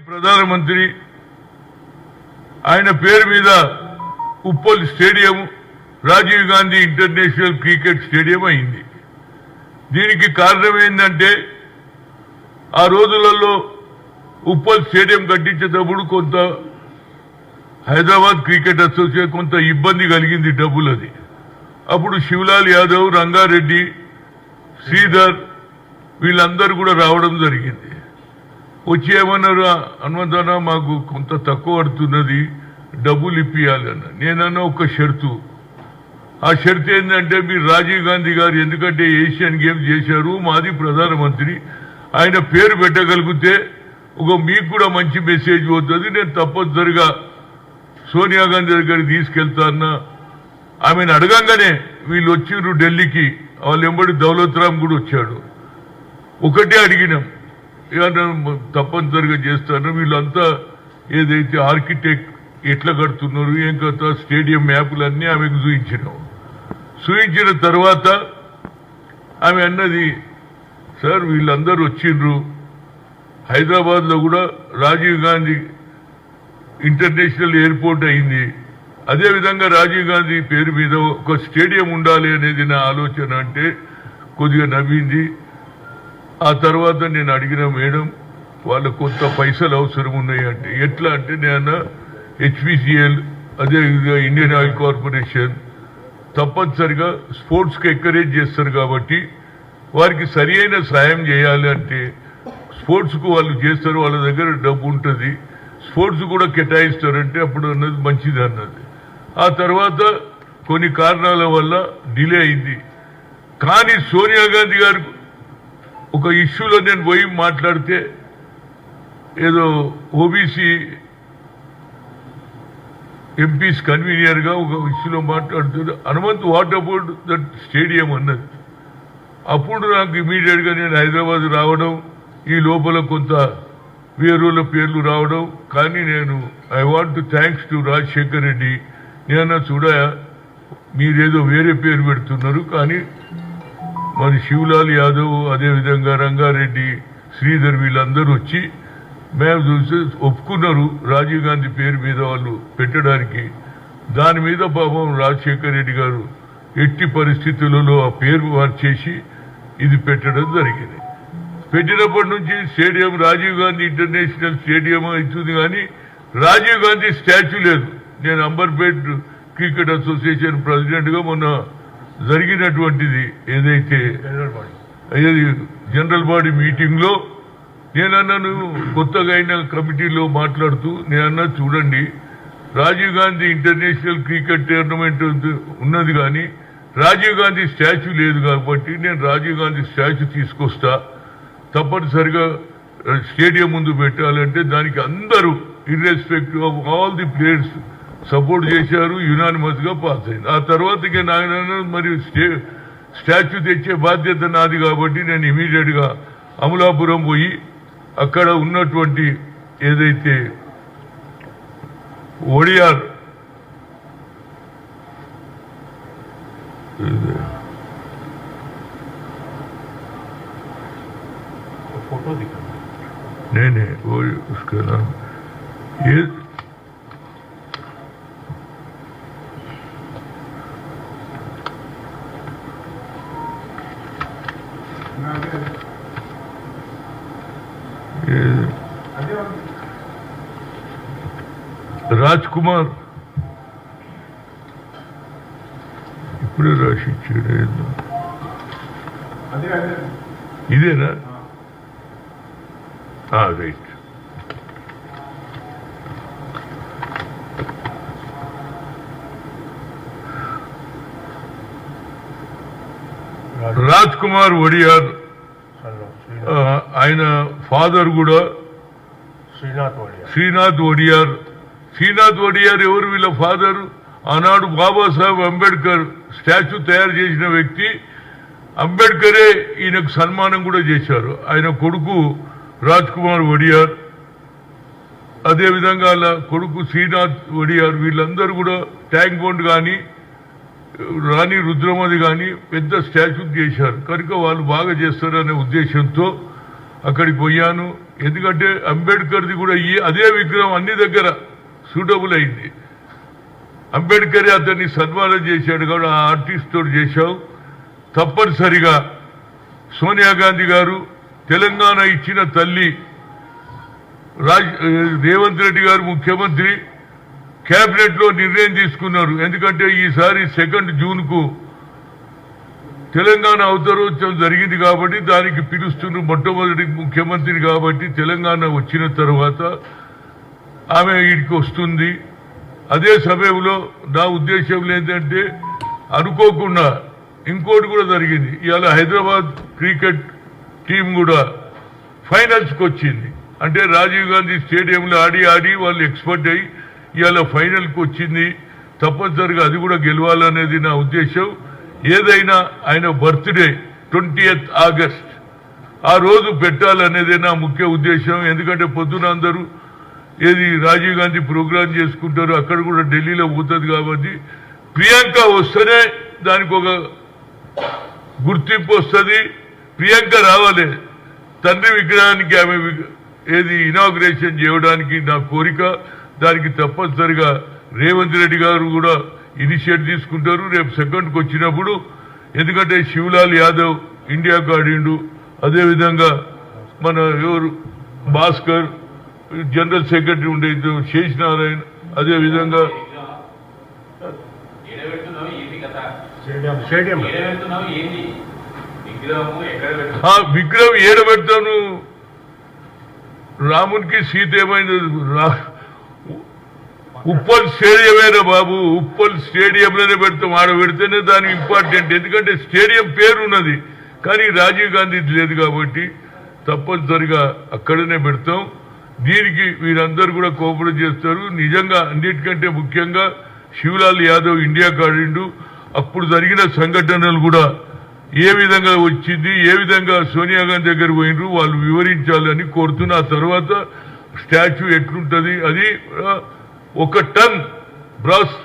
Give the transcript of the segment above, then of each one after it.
ప్రధానమంత్రి ఆయన పేరు మీద Uppal stadium Rajiv Gandhi international cricket stadium అయింది. దీనికి కారణం ఏంటంటే ఆ రోజులలో ఉప్పల్ స్టేడియం కట్టించేటప్పుడు కొంత హైదరాబాద్ క్రికెట్ అసోసియేషన్ కొంత ఇబ్బంది కలిగింది డబ్బులది. అప్పుడు శివలాల్ యాదవ్, రంగారెడ్డి, శ్రీధర్ వీళ్ళందరూ కూడా రావడం జరిగింది. వచ్చి ఏమన్నారు, హనుమంతన్న మాకు కొంత తక్కువ పడుతున్నది, డబ్బులు ఇప్పియాలన్న. నేనన్నా ఒక షరతు, ఆ షరతు ఏంటంటే మీరు రాజీవ్ గాంధీ గారు ఎందుకంటే ఏషియన్ గేమ్స్ చేశారు, మాది ప్రధానమంత్రి, ఆయన పేరు పెట్టగలిగితే మీకు కూడా మంచి మెసేజ్ పోతుంది, నేను తప్పనిసరిగా సోనియా గాంధీ దగ్గరికి తీసుకెళ్తాన్నా. ఆమెను అడగంగానే వీళ్ళు వచ్చిర్రు ఢిల్లీకి, వాళ్ళు ఎంబడి దౌలత్ రామ్ కూడా వచ్చాడు. ఒకటే అడిగినాం, తప్పనిసరిగా చేస్తాను. వీళ్ళంతా ఏదైతే ఆర్కిటెక్ట్ ఎట్లా కడుతున్నారు ఏం కథ స్టేడియం మ్యాపులన్నీ ఆమెకు చూపించినాం. చూపించిన తర్వాత ఆమె అన్నది, సార్ వీళ్ళందరూ వచ్చిండ్రు, హైదరాబాద్లో కూడా రాజీవ్ గాంధీ ఇంటర్నేషనల్ ఎయిర్పోర్ట్ అయింది, అదేవిధంగా రాజీవ్ గాంధీ పేరు మీద ఒక స్టేడియం ఉండాలి అనేది నా ఆలోచన అంటే కొద్దిగా నవ్వింది. ఆ తర్వాత నేను అడిగిన, మేడం వాళ్ళకు కొంత పైసలు అవసరం ఉన్నాయి అంటే, ఎట్లా అంటే నేను హెచ్పిసిఎల్ అదేవిధంగా ఇండియన్ ఆయిల్ కార్పొరేషన్ తప్పనిసరిగా స్పోర్ట్స్కి ఎంకరేజ్ చేస్తారు కాబట్టి వారికి సరి అయిన సాయం చేయాలి అంటే స్పోర్ట్స్కు వాళ్ళు చేస్తారు, వాళ్ళ దగ్గర డబ్బు ఉంటుంది, స్పోర్ట్స్ కూడా కేటాయిస్తారంటే అప్పుడు అన్నది మంచిది అన్నది. ఆ తర్వాత కొన్ని కారణాల వల్ల డిలే అయింది. కానీ సోనియా గాంధీ గారు ఒక ఇష్యూలో నేను పోయి మాట్లాడితే, ఏదో ఓబీసీ ఎంపీస్ కన్వీనియర్గా ఒక ఇష్యూలో మాట్లాడుతుంది, Hanumanth what about that stadium అన్నది. అప్పుడు నాకు ఇమీడియట్గా నేను హైదరాబాద్ రావడం, ఈ లోపల కొంత వేరుల పేర్లు రావడం. కానీ నేను I want to thanks to Rajasekhar Reddy. నేను చూడ మీరేదో వేరే పేరు పెడుతున్నారు, కానీ మరి శివలాల్ యాదవ్ అదేవిధంగా రంగారెడ్డి, శ్రీధర్ వీళ్ళందరూ వచ్చి మేము చూసి ఒప్పుకున్నారు రాజీవ్ గాంధీ పేరు మీద వాళ్ళు పెట్టడానికి. దాని మీద పాపం రాజశేఖర్ రెడ్డి గారు ఎట్టి పరిస్థితులలో ఆ పేరు మార్చేసి ఇది పెట్టడం జరిగింది. పెట్టినప్పటి నుంచి stadium Rajiv Gandhi international stadium అవుతుంది, కానీ రాజీవ్ గాంధీ స్టాచ్యూ లేదు. నేను అంబర్పేట్ క్రికెట్ అసోసియేషన్ ప్రెసిడెంట్గా మొన్న జరిగినటువంటిది ఏదైతే జనరల్ బాడీ మీటింగ్లో నేనన్నాను, కొత్తగా అయిన కమిటీలో మాట్లాడుతూ నేనన్నా, చూడండి Rajiv Gandhi international cricket tournament ఉన్నది, కానీ రాజీవ్ గాంధీ స్టాచ్యూ లేదు కాబట్టి నేను రాజీవ్ గాంధీ స్టాచ్యూ తీసుకొస్తా, తప్పనిసరిగా స్టేడియం ముందు పెట్టాలంటే దానికి అందరూ irrespective of all the players support చేశారు, యునానిమస్ గా పాస్ అయింది. ఆ తర్వాత ఇక నాయన మరి స్టాచ్యూ తెచ్చే బాధ్యత నాది కాబట్టి నేను ఇమీడియట్ గా అమలాపురం పోయి అక్కడ ఉన్నటువంటి ఏదైతే ఒడియార్ फोटो दिखा नहीं वो उसका नाम ये రాజ్కుమార్ ఇప్పుడే రాసి ఇచ్చాడు. ఇదేనా? రైట్. రాజ్ కుమార్ ఒడియార్, ఆయన ఫాదర్ కూడా శ్రీనాథ్ ఒడియార్. శ్రీనాథ్ ఒడియార్ ఎవరు? వీళ్ళ ఫాదర్ ఆనాడు బాబాసాహెబ్ అంబేద్కర్ స్టాచ్యూ తయారు చేసిన వ్యక్తి. అంబేద్కరే ఈయనకు సన్మానం కూడా చేశారు. ఆయన కొడుకు రాజ్ కుమార్ ఒడియార్, అదేవిధంగా వాళ్ళ కొడుకు శ్రీనాథ్ ఒడియార్, వీళ్ళందరూ కూడా ట్యాంక్ బండ్ కానీ రాణి రుద్రమది కానీ పెద్ద స్టాచ్యూ చేశారు. కనుక వాళ్ళు బాగా చేస్తారనే ఉద్దేశంతో అక్కడికి పోయాను. ఎందుకంటే అంబేద్కర్ది కూడా అదే విగ్రహం అన్ని దగ్గర సూటబుల్ అయింది. అంబేద్కర్ అతన్ని సన్మానం చేశాడు కాబట్టి ఆ ఆర్టిస్ట్ తోటి చేశావు. తప్పనిసరిగా సోనియా గాంధీ గారు తెలంగాణ ఇచ్చిన తల్లి, రేవంత్ రెడ్డి గారు ముఖ్యమంత్రి కేబినెట్ లో నిర్ణయం తీసుకున్నారు. ఎందుకంటే ఈసారి 2 జూన్కు తెలంగాణ అవతరోత్సవం జరిగింది కాబట్టి దానికి పిలుస్తున్న మొట్టమొదటి ముఖ్యమంత్రి కాబట్టి తెలంగాణ వచ్చిన తర్వాత ఆమె వీడికి వస్తుంది. అదే సమయంలో నా ఉద్దేశం ఏంటంటే అనుకోకుండా ఇంకోటి కూడా జరిగింది. ఇవాళ హైదరాబాద్ క్రికెట్ టీం కూడా ఫైనల్స్కి వచ్చింది. అంటే రాజీవ్ గాంధీ స్టేడియంలో ఆడి వాళ్ళు ఎక్స్పర్ట్ అయ్యి ఇవాళ ఫైనల్కి వచ్చింది. తప్పనిసరిగా అది కూడా గెలవాలనేది నా ఉద్దేశం. ఏదైనా ఆయన బర్త్డే 20th ఆగస్ట్ ఆ రోజు పెట్టాలనేదే నా ముఖ్య ఉద్దేశం. ఎందుకంటే పొద్దున అందరూ రాజీవ్ గాంధీ ప్రోగ్రాం చేసుకుంటారు, అక్కడ కూడా ఢిల్లీలో పోతుంది కాబట్టి ప్రియాంక వస్తేనే దానికి ఒక గుర్తింపు వస్తుంది. ప్రియాంక రావాలి తండ్రి విగ్రహానికి, ఆమె ఇనాగ్రేషన్ చేయడానికి నా కోరిక. దానికి తప్పనిసరిగా రేవంత్ రెడ్డి గారు కూడా ఇనిషియేట్ తీసుకుంటారు రేపు 2కి వచ్చినప్పుడు. ఎందుకంటే శివలాల్ యాదవ్ ఇండియాకు ఆడిండు, అదేవిధంగా మన భాస్కర్ జనరల్ సెక్రటరీ ఉండే శేష్ నారాయణ, అదేవిధంగా విగ్రహం ఏడబెడతాను. రామునికి సీత ఏమైంది? ఉప్పల్ స్టేడియమేనా బాబు, ఉప్పల్ స్టేడియంలోనే పెడతాం. ఆడ పెడితేనే దాని ఇంపార్టెంట్. ఎందుకంటే స్టేడియం పేరు ఉన్నది కానీ రాజీవ్ గాంధీ లేదు కాబట్టి తప్పనిసరిగా అక్కడనే పెడతాం. దీనికి వీరందరూ కూడా కోఆపరేట్ చేస్తారు. నిజంగా అన్నిటికంటే ముఖ్యంగా శివలాల్ యాదవ్ ఇండియాకు ఆడిండు. అప్పుడు జరిగిన సంఘటనలు కూడా ఏ విధంగా వచ్చింది, ఏ విధంగా సోనియా గాంధీ దగ్గర పోయినరు వాళ్ళు వివరించాలని కోరుతున్నా. ఆ తర్వాత స్టాచ్యూ ఎట్లుంటుంది, అది 1 టన్ బ్రాస్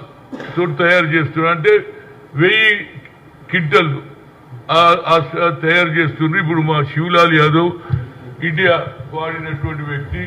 తోటి తయారు చేస్తున్నారు. అంటే 1000 క్వింటల్ తయారు చేస్తున్నారు. ఇప్పుడు మా శివలాల్ యాదవ్ ఇండియా వాడినటువంటి వ్యక్తి.